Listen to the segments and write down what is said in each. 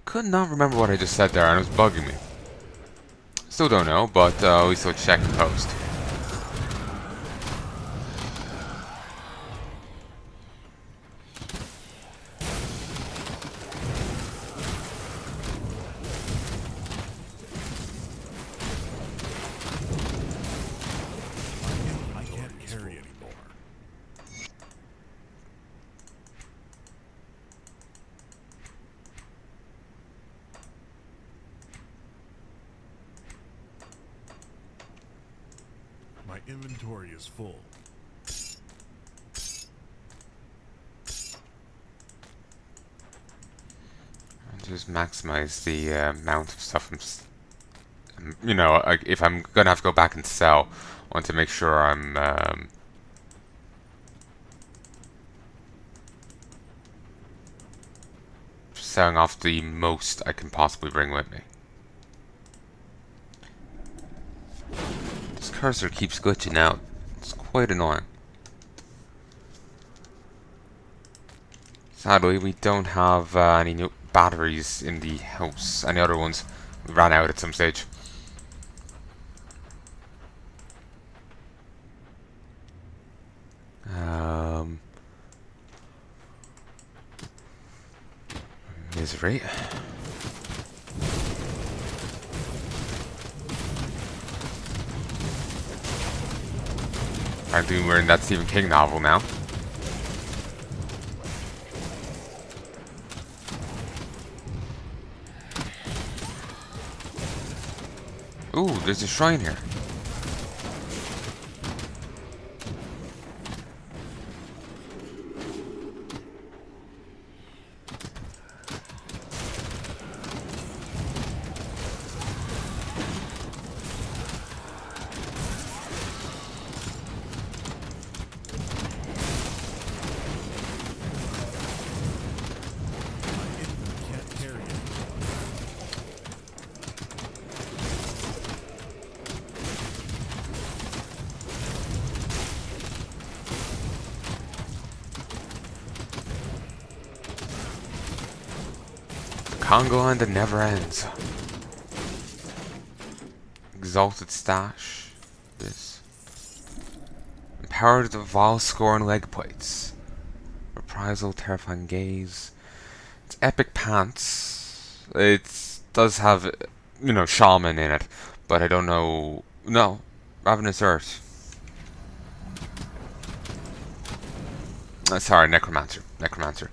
Could not remember what I just said there, and it was bugging me. Still don't know, but at least I'll check the post. I can't carry anymore. My inventory is full. Just maximize the amount of stuff you know, if I'm gonna have to go back and sell, I want to make sure I'm selling off the most I can possibly bring with me. This cursor keeps glitching out. It's quite annoying. Sadly, we don't have any new batteries in the house. Any other ones? We ran out at some stage. Misery. Apparently we're in that Stephen King novel now. Ooh, there's a shrine here. Can't carry it. The Congo line that never ends. Exalted stash. This. Empowered the vile score and leg plates. Reprisal, terrifying gaze. It's epic pants. It does have, you know, shaman in it, but I don't know. No, ravenous earth. Sorry, necromancer. Necromancer.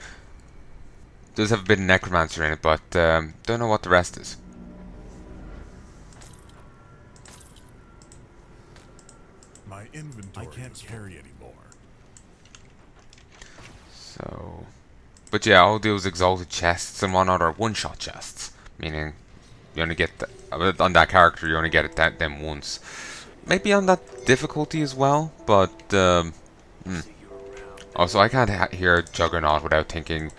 Does have a bit of necromancer in it, but don't know what the rest is. My inventory. I can't carry anymore. So, but yeah, all those exalted chests and whatnot are one-shot chests, meaning you only get on that character you only get it them once. Maybe on that difficulty as well, but also I can't hear Juggernaut without thinking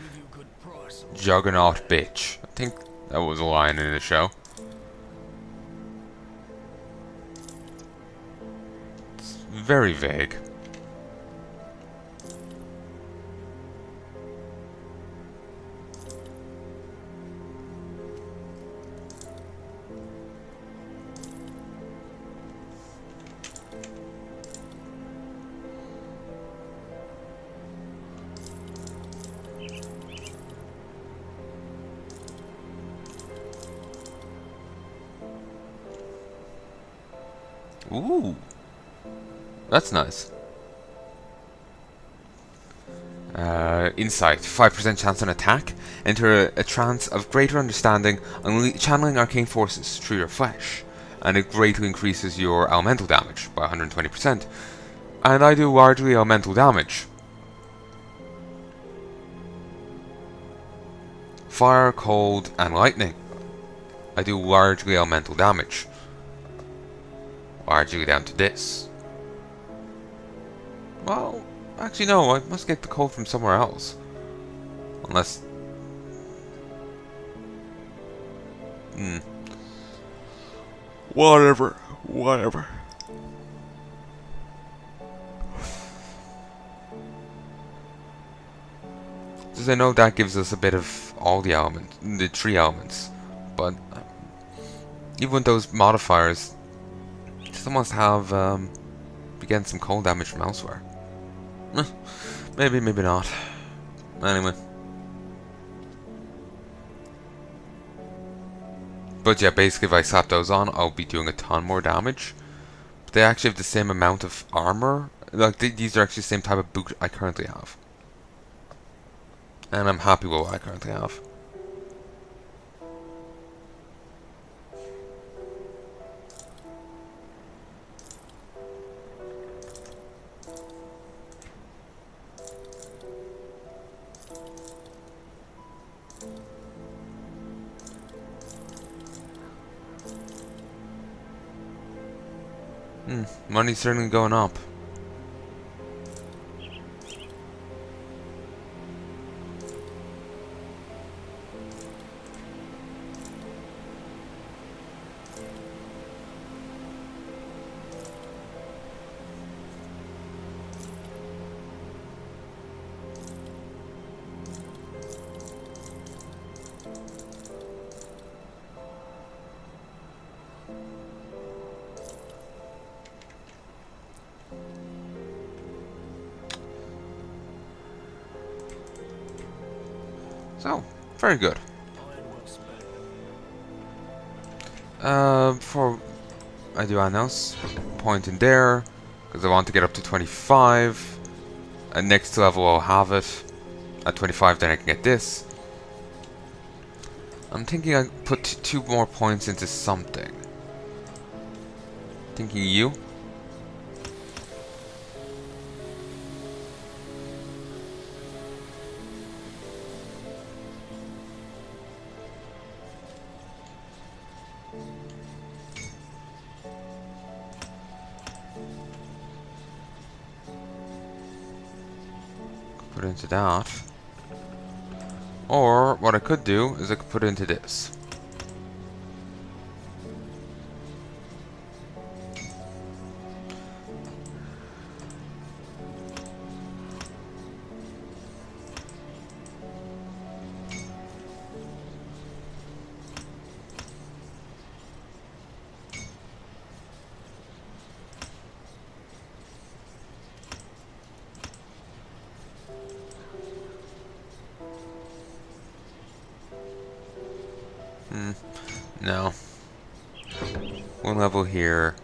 Juggernaut bitch. I think that was a line in the show. It's very vague. Ooh, that's nice. Insight, 5% chance on attack. Enter a trance of greater understanding, channeling arcane forces through your flesh, and it greatly increases your elemental damage by 120%. And I do largely elemental damage. Fire, cold, and lightning. I do largely elemental damage. Largely down to this. Well, actually no, I must get the cold from somewhere else. Unless... Whatever. Because I know that gives us a bit of all the elements, the 3 elements. But even with those modifiers, it still must have be getting some cold damage from elsewhere. Maybe, maybe not. Anyway. But yeah, basically if I slap those on, I'll be doing a ton more damage. But they actually have the same amount of armor. Like, these are actually the same type of boot I currently have. And I'm happy with what I currently have. Money's certainly going up. So, very good. Before I do anything else, point in there, because I want to get up to 25. And next level I'll have it. At 25 then I can get this. I'm thinking I put 2 more points into something. Thinking you? Put into that. Or what I could do is I could put it into this. No. 1 level here.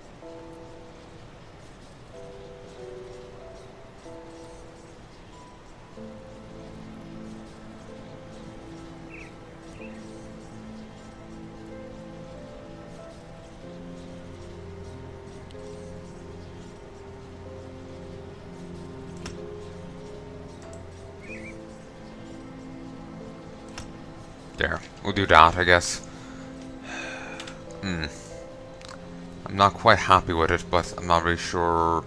There. We'll do that, I guess. I'm not quite happy with it, but I'm not really sure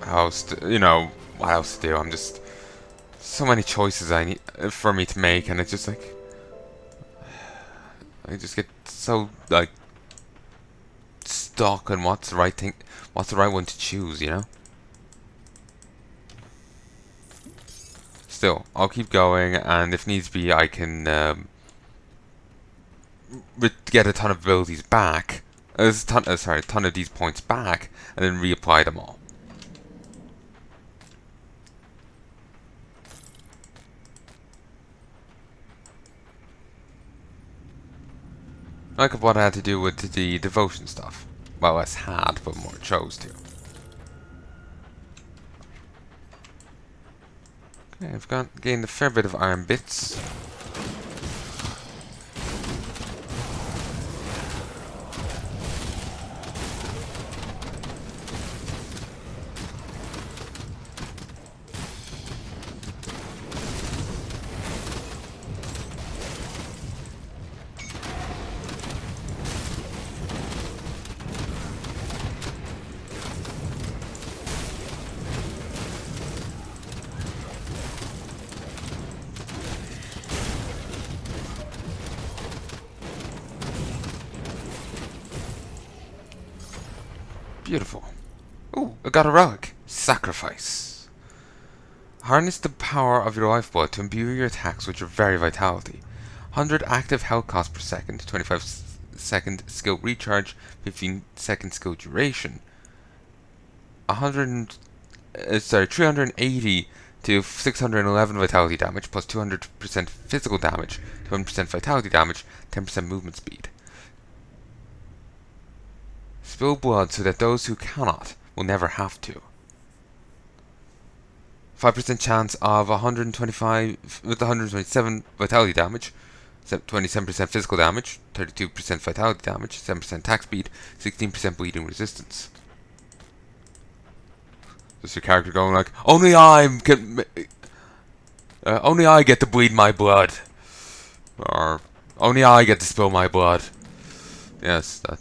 how else to, what else to do. I'm just so many choices I need for me to make, and it's just like I just get so like stuck on what's the right thing, what's the right one to choose, Still, I'll keep going, and if needs be, I can get a ton of abilities back. A ton of these points back, and then reapply them all. Like what I had to do with the devotion stuff. Well, less had, but more chose to. Okay, I've gained a fair bit of iron bits. Beautiful. Ooh, I got a relic. Sacrifice. Harness the power of your lifeblood to imbue your attacks with your very vitality. 100 active health cost per second, 25-second skill recharge, 15-second skill duration. 380 to 611 vitality damage, plus 200% physical damage, 200% vitality damage, 10% movement speed. Spill blood so that those who cannot will never have to. 5% chance of 125 with 127 vitality damage, 27% physical damage, 32% vitality damage, 7% attack speed, 16% bleeding resistance. Just your character going like, only I get to bleed my blood, or only I get to spill my blood. Yes, that.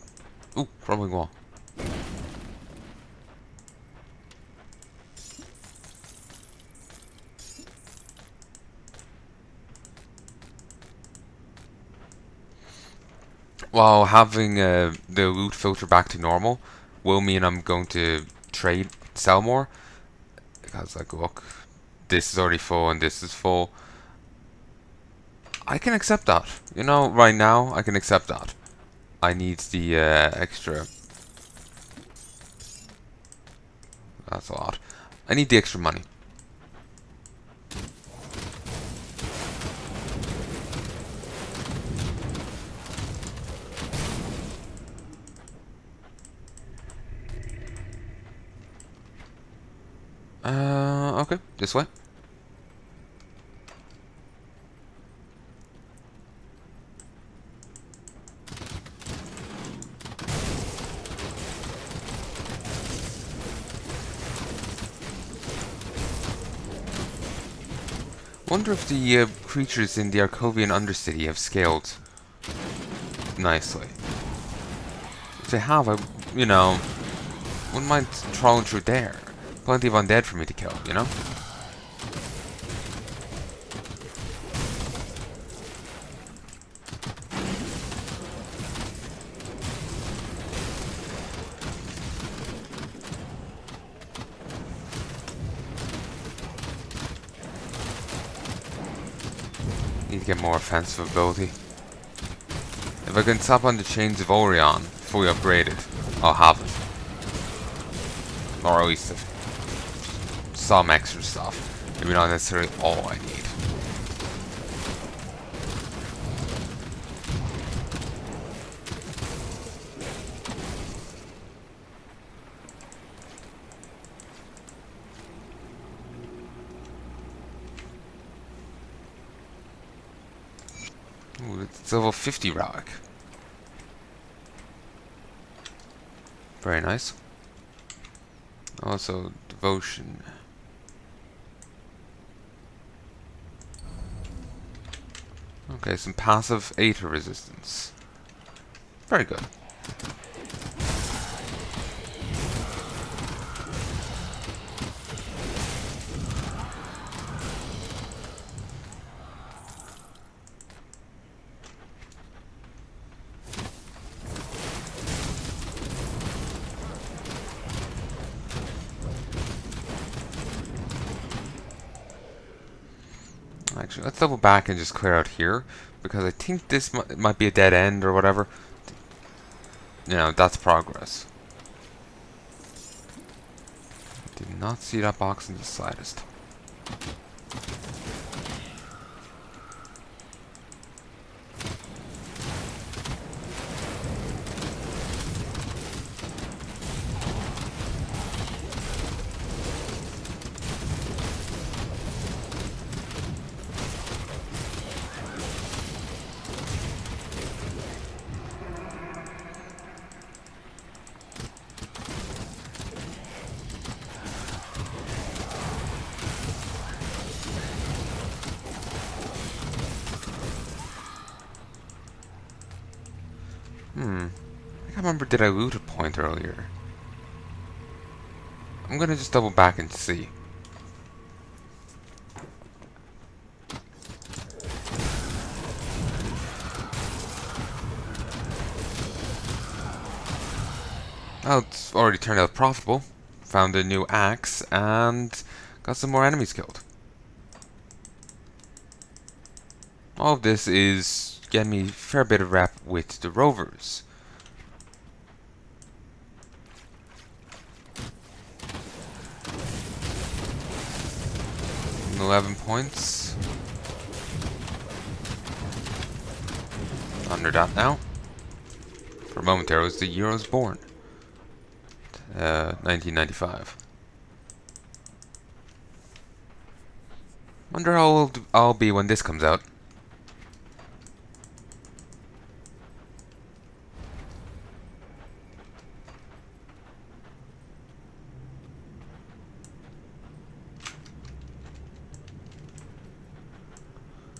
Ooh, crumbling wall. While having the loot filter back to normal will mean I'm going to sell more. Because, like, look, this is already full and this is full. I can accept that. You know, right now, I can accept that. I need the extra. That's a lot. I need the extra money. Okay, this way. Wonder if the creatures in the Arcovian Undercity have scaled nicely. If they have, you know, wouldn't mind trawling through there. Plenty of undead for me to kill, you know? Need to get more offensive ability. If I can tap on the Chains of Orion, fully upgraded, I'll have it. Or at least some extra stuff. Maybe not necessarily all I need. Ooh, it's level 50 relic. Very nice. Also, devotion. Okay, some passive Aether resistance. Very good. Actually, let's double back and just clear out here, because I think this might be a dead end or whatever. You know, that's progress. Did not see that box in the slightest. I can't remember, did I loot a point earlier? I'm gonna just double back and see. Oh, it's already turned out profitable. Found a new axe and got some more enemies killed. All of this is getting me a fair bit of rep with the rovers. 11 points. Under that now. For a moment there was the year I was born. 1995. Wonder how old I'll be when this comes out.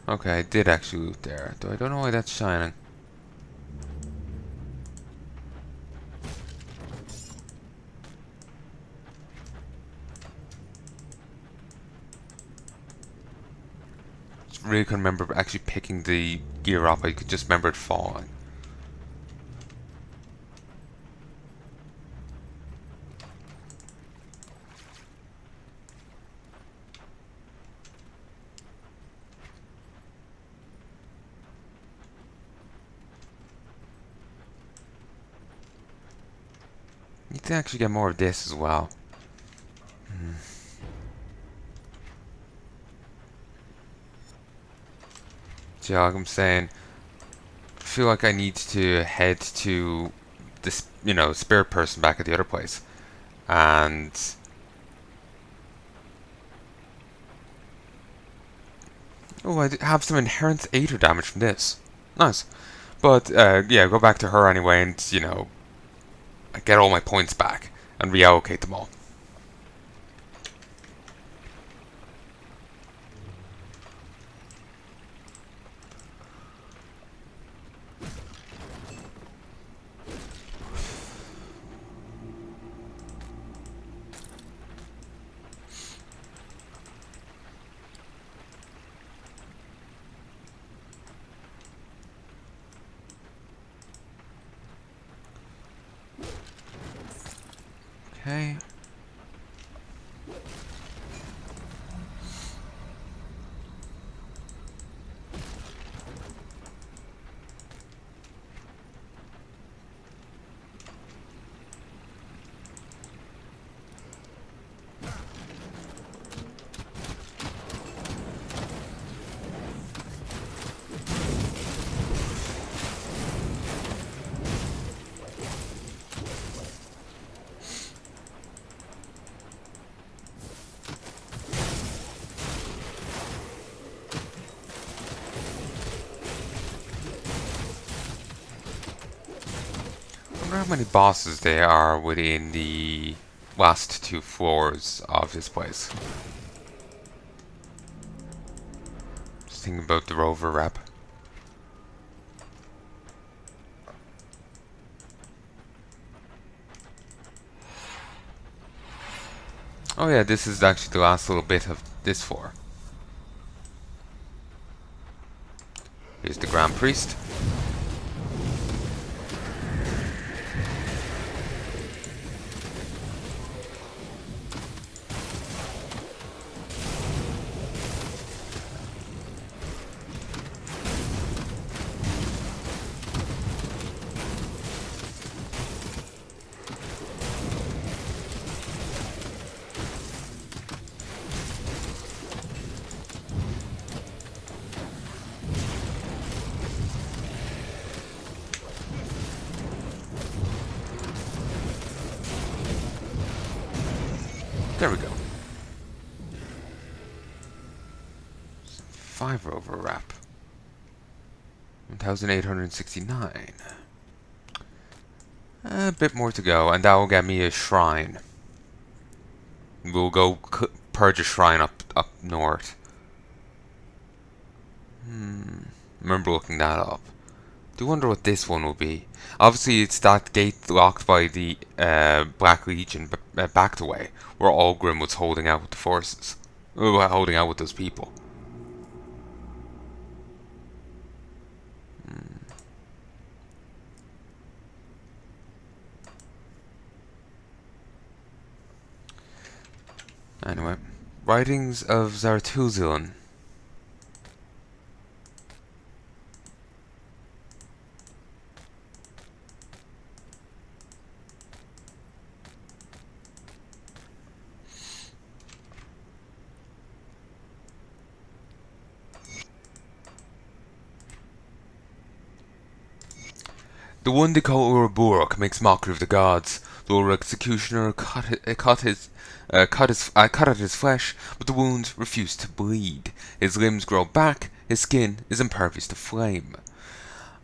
Okay, I did actually loot there, though I don't know why that's shining. Just really couldn't remember actually picking the gear up, I could just remember it falling. Need to actually get more of this as well. So like I'm saying, I feel like I need to head to this, spirit person back at the other place. And oh, I have some inherent 8 damage from this. Nice. But yeah, go back to her anyway and, get all my points back and reallocate them all. Okay. I wonder how many bosses there are within the last 2 floors of this place. Just thinking about the rover rep. Oh yeah, this is actually the last little bit of this floor. Here's the Grand Priest. There we go. 5 rover wrap. 1869. A bit more to go, and that will get me a shrine. We'll go purge a shrine up north. Remember looking that up. Do wonder what this one will be. Obviously, it's that gate locked by the Black Legion backed away, where Algrim was holding out with the forces. Holding out with those people. Anyway, Writings of Zarathustra. The one they call Ouroboros makes mockery of the gods. The Lord Executioner cut at his flesh, but the wounds refuse to bleed. His limbs grow back, his skin is impervious to flame.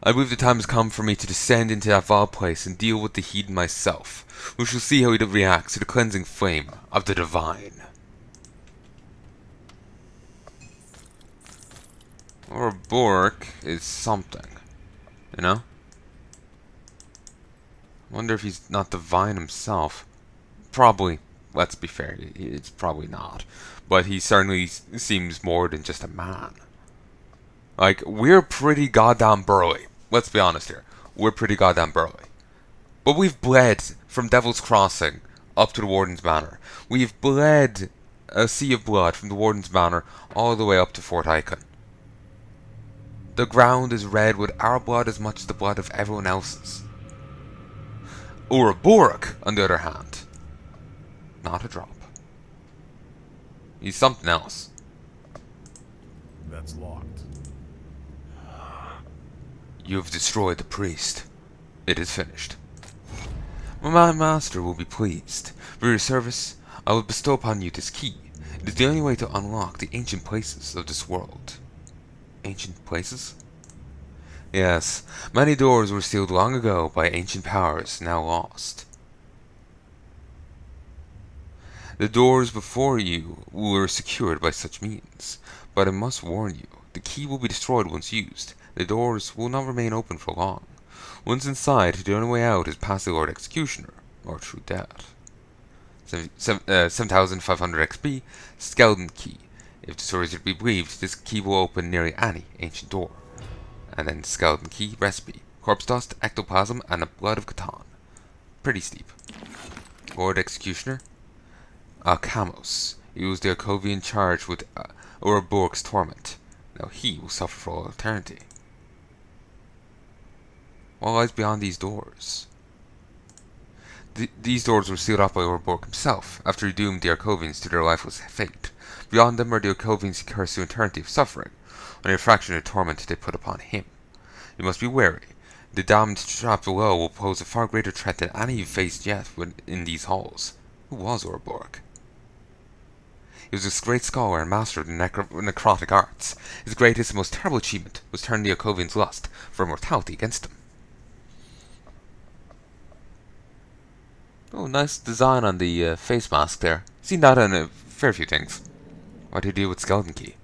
I believe the time has come for me to descend into that vile place and deal with the heathen myself. We shall see how he reacts to the cleansing flame of the divine. Ouroboros is something, you know? Wonder if he's not divine himself. Probably, let's be fair, it's probably not. But he certainly seems more than just a man. Like, we're pretty goddamn burly. Let's be honest here. We're pretty goddamn burly. But we've bled from Devil's Crossing up to the Warden's Manor. We've bled a sea of blood from the Warden's Manor all the way up to Fort Icon. The ground is red with our blood as much as the blood of everyone else's. Ouroboros, on the other hand, not a drop. He's something else. That's locked. You have destroyed the priest. It is finished. My master will be pleased. For your service, I will bestow upon you this key. It is the only way to unlock the ancient places of this world. Ancient places? Yes, many doors were sealed long ago by ancient powers now lost. The doors before you were secured by such means, but I must warn you, the key will be destroyed once used. The doors will not remain open for long. Once inside, the only way out is past the Lord Executioner, or through death. 7,500 XP, Skeleton Key. If the story is to be believed, this key will open nearly any ancient door. And then Skeleton Key recipe. Corpse dust, ectoplasm, and the blood of Catan. Pretty steep. Lord Executioner. Alchamos. Use the Alcovian charge with Ouroboros' Torment. Now he will suffer for all eternity. What lies beyond these doors? These doors were sealed off by Ouroboros himself, after he doomed the Arcovians to their lifeless fate. Beyond them are the Arcovians cursed to eternity of suffering, only a fraction of the torment they put upon him. You must be wary. The damned trapped below will pose a far greater threat than any you've faced yet in these halls. Who was Ouroboros? He was a great scholar and master of the necrotic arts. His greatest and most terrible achievement was turning the Arcovians' lust for immortality against him. Oh, nice design on the face mask there. Seen that on a fair few things. What do you do with Skeleton Key?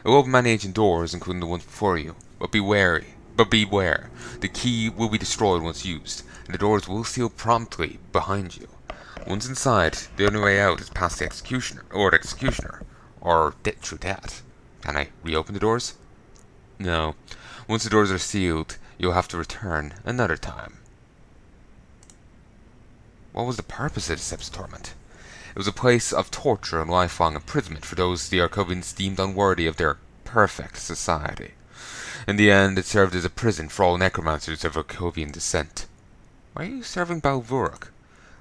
It will open many ancient doors, including the ones before you. But beware. The key will be destroyed once used, and the doors will seal promptly behind you. Once inside, the only way out is past the Executioner, or through death. Can I reopen the doors? No. Once the doors are sealed, you'll have to return another time. What was the purpose of this episode Torment? It was a place of torture and lifelong imprisonment for those the Arcovians deemed unworthy of their perfect society. In the end, it served as a prison for all necromancers of Arcovian descent. Why are you serving Balvurak?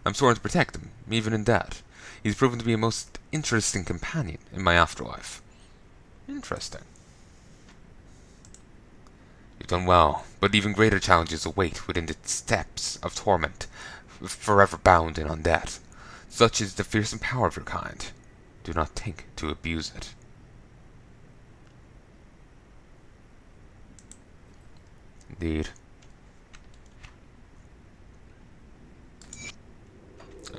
I'm sworn to protect him, even in death. He's proven to be a most interesting companion in my afterlife. Interesting. You've done well, but even greater challenges await within the steps of Torment, forever bound in undeath. Such is the fearsome power of your kind. Do not think to abuse it. Indeed.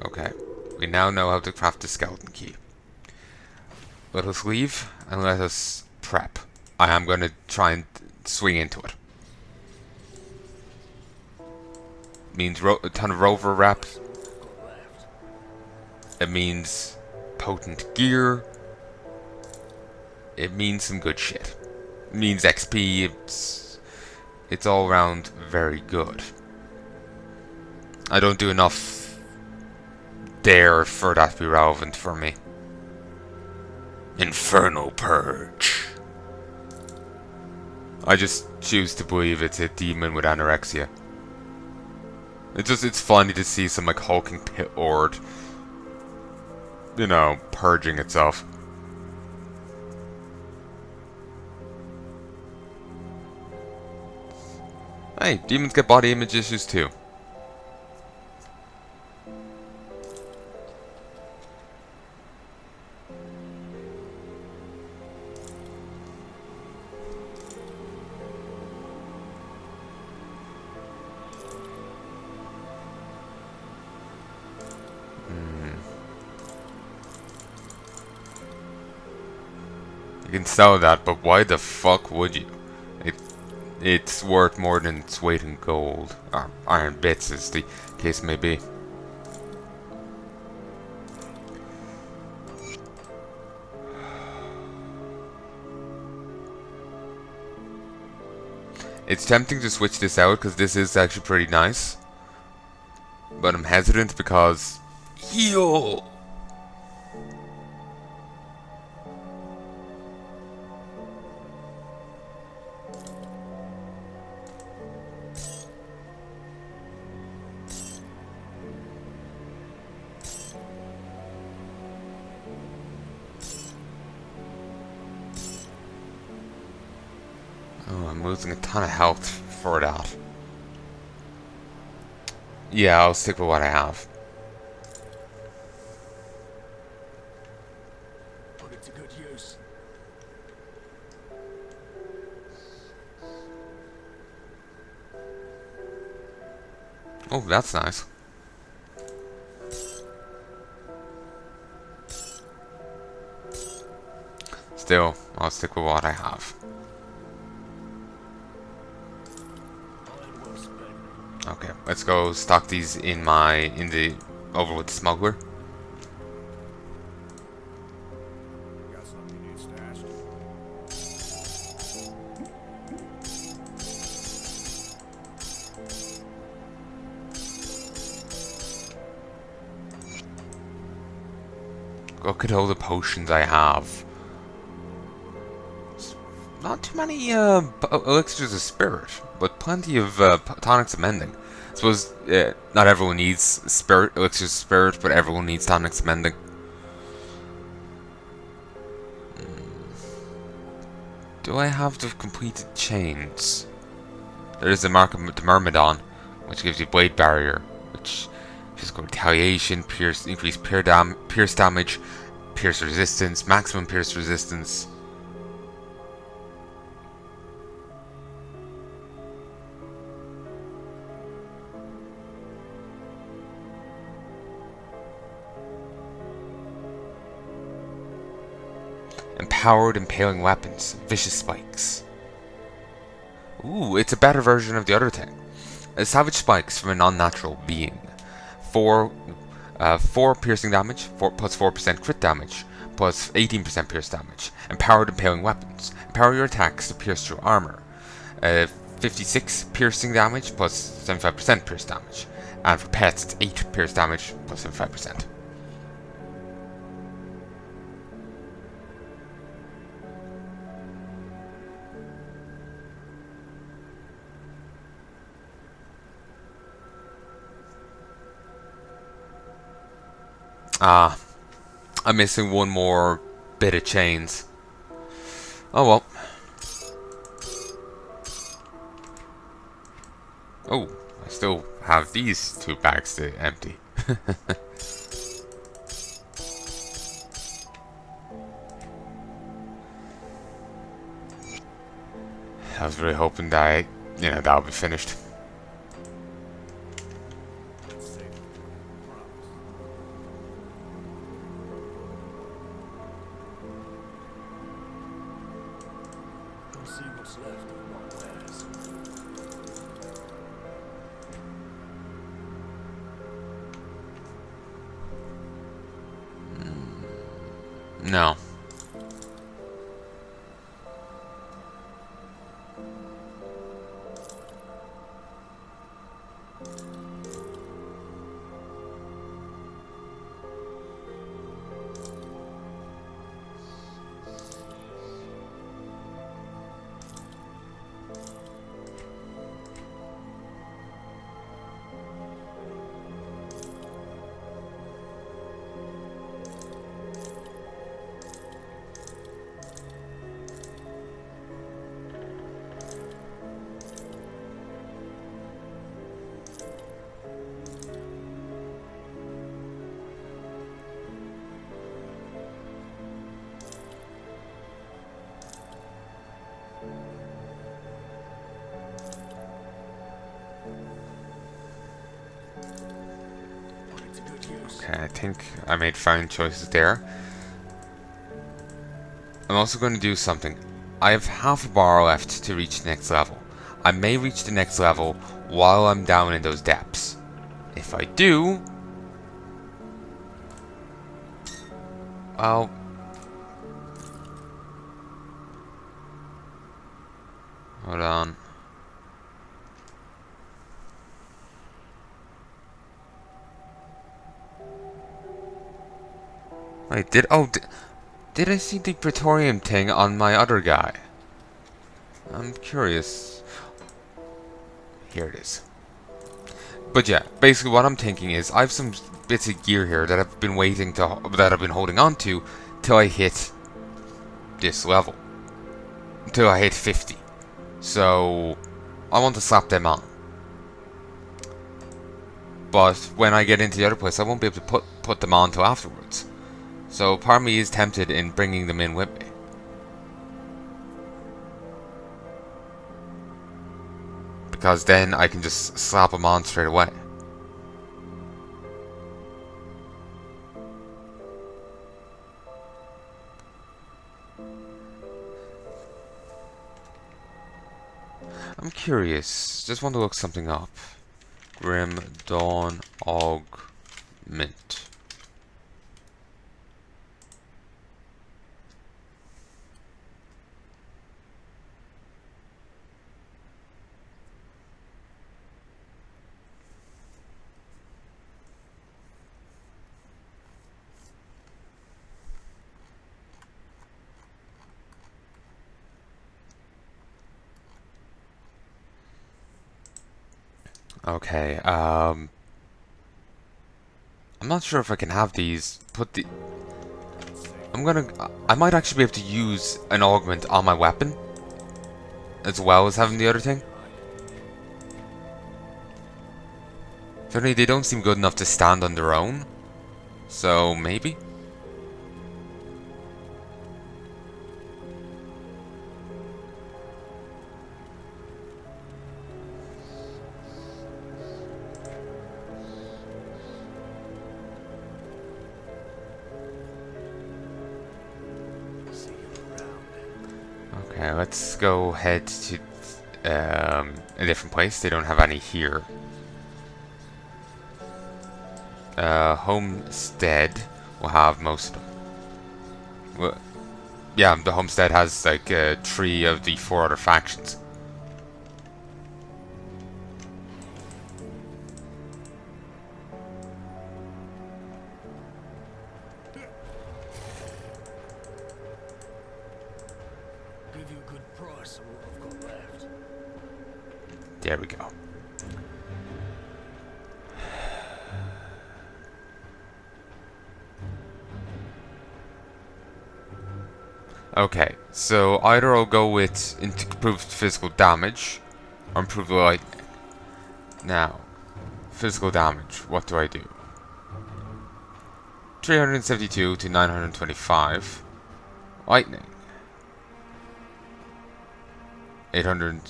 Okay, we now know how to craft the Skeleton Key. Let us leave, and let us prep. I am going to try and swing into it. Means a ton of rover reps. It means potent gear. It means some good shit. It means XP. It's all around very good. I don't do enough there for that to be relevant for me. Infernal Purge. I just choose to believe it's a demon with anorexia. It's funny to see some like hulking pit lord, you know, purging itself. Hey, demons get body image issues too. You can sell that, but why the fuck would you? It, it's worth more than its weight in gold. Or iron bits, as the case may be. It's tempting to switch this out, because this is actually pretty nice. But I'm hesitant because... Heal! Oh, I'm losing a ton of health for that. Yeah, I'll stick with what I have. Put it to good use. Oh, that's nice. Still, I'll stick with what I have. Okay, let's go stock these in the over with the smuggler. Got something you need stashed? Look at all the potions I have. Not too many elixirs of spirit, but plenty of tonics of mending. I suppose not everyone needs spirit elixirs of spirit, but everyone needs tonics of mending. Do I have the completed chains? There is the mark of the Myrmidon, which gives you blade barrier, which physical retaliation, increased pierce damage, pierce resistance, maximum pierce resistance. Empowered impaling weapons, vicious spikes. Ooh, it's a better version of the other thing. Savage spikes from a non-natural being. 4 piercing damage, 4% crit damage, plus 18% pierce damage. Empowered impaling weapons. Empower your attacks to pierce through armor. 56 piercing damage plus 75% pierce damage. And for pets, it's 8 pierce damage plus 75%. Ah, I'm missing one more bit of chains. Oh well. Oh, I still have these 2 bags to empty. I was really hoping that that would be finished. It's safe. Promise. We'll see what's left of what wares. No. Okay, I think I made fine choices there. I'm also going to do something. I have half a bar left to reach the next level. I may reach the next level while I'm down in those depths. If I do, well, hold on. Wait, did I see the Praetorium thing on my other guy? I'm curious. Here it is. But yeah, basically what I'm thinking is I have some bits of gear here that I've been that I've been holding on to till I hit this level. Until I hit 50. So I want to slap them on. But when I get into the other place, I won't be able to put them on till afterwards. So part of me is tempted in bringing them in with me. Because then I can just slap them on straight away. I'm curious. Just want to look something up. Grim Dawn Augment. Okay, I'm not sure if I can have these I might actually be able to use an augment on my weapon as well as having the other thing. Certainly they don't seem good enough to stand on their own, so maybe? Okay, let's go head to a different place. They don't have any here. Homestead will have most of them. Well, yeah, the Homestead has like 3 of the 4 other factions. Give you a good price on what I've got left. There we go. Okay, so either I'll go with improved physical damage or improved lightning. Now, physical damage, what do I do? 372 to 925. Lightning. 800.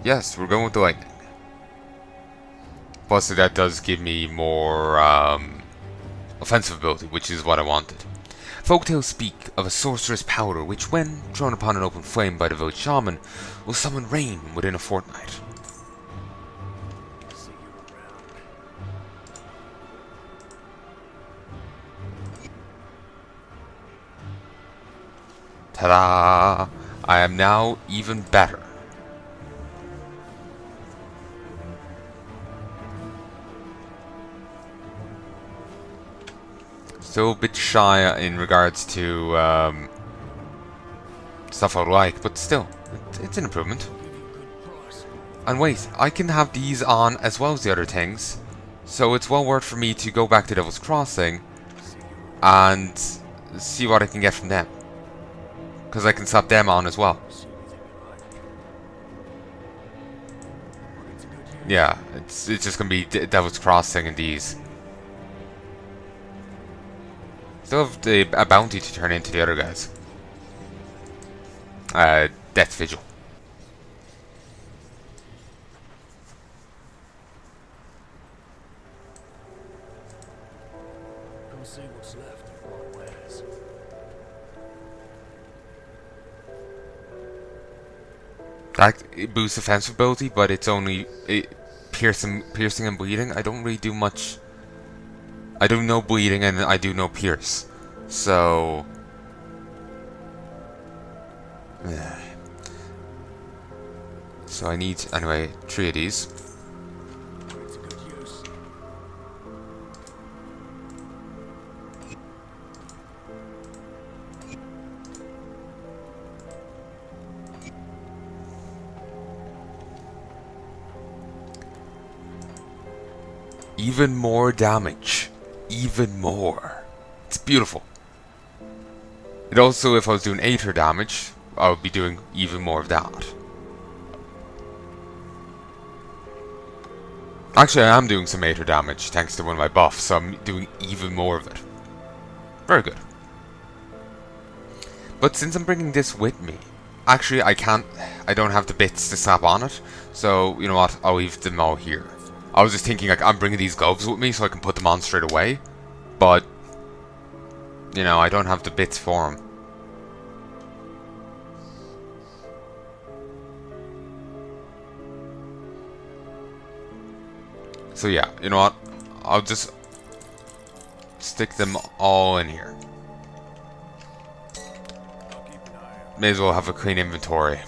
Yes, we're going with the lightning. Plus, that does give me more offensive ability, which is what I wanted. Folktales speak of a sorcerous powder which, when thrown upon an open flame by the village shaman, will summon rain within a fortnight. See you around. Ta-da! I am now even better. Still a bit shy in regards to stuff I like, but still, it's an improvement. Give you a good price. And wait, I can have these on as well as the other things, so it's well worth for me to go back to Devil's Crossing and see what I can get from them. Because I can slap them on as well. See anything you like. Well, it's a good year. Yeah, it's just gonna be Devil's Crossing and these. Still have a bounty to turn into the other guys. Death Vigil. That it boosts defensive ability, but it's only piercing and bleeding. I don't really do much. I do no bleeding and I do no pierce. So so I need anyway 3 of these. It's a good use. Even more damage. Even more. It's beautiful. It also, if I was doing Aether damage, I would be doing even more of that. Actually, I am doing some Aether damage thanks to one of my buffs, so I'm doing even more of it. Very good. But since I'm bringing this with me, actually I don't have the bits to slap on it, so you know what, I'll leave them all here. I was just thinking like I'm bringing these gloves with me so I can put them on straight away, but you know, I don't have the bits for them. So yeah, you know what, I'll just stick them all in here. I'll keep an eye out. May as well have a clean inventory.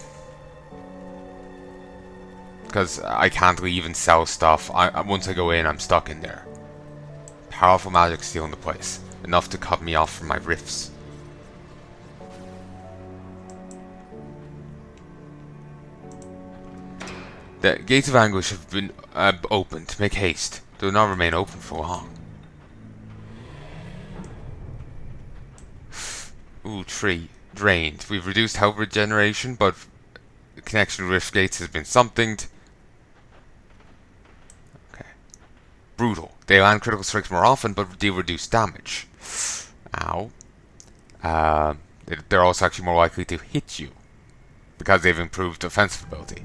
Because I can't leave and sell stuff. Once I go in, I'm stuck in there. Powerful magic stealing the place. Enough to cut me off from my rifts. The gates of anguish have been opened. Make haste. They will not remain open for long. Ooh, tree. Drained. We've reduced health regeneration, but the connection to rift gates has been somethinged. Okay. Brutal. They land critical strikes more often, but deal reduced damage. Ow. They're also actually more likely to hit you because they've improved offensive ability.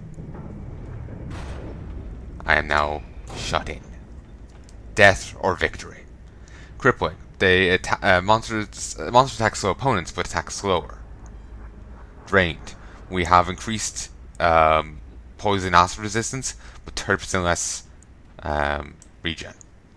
I am now shut in. Death or victory. Crippling. They monsters attack slow opponents, but attack slower. Drained. We have increased poison acid resistance, but 30% less regen.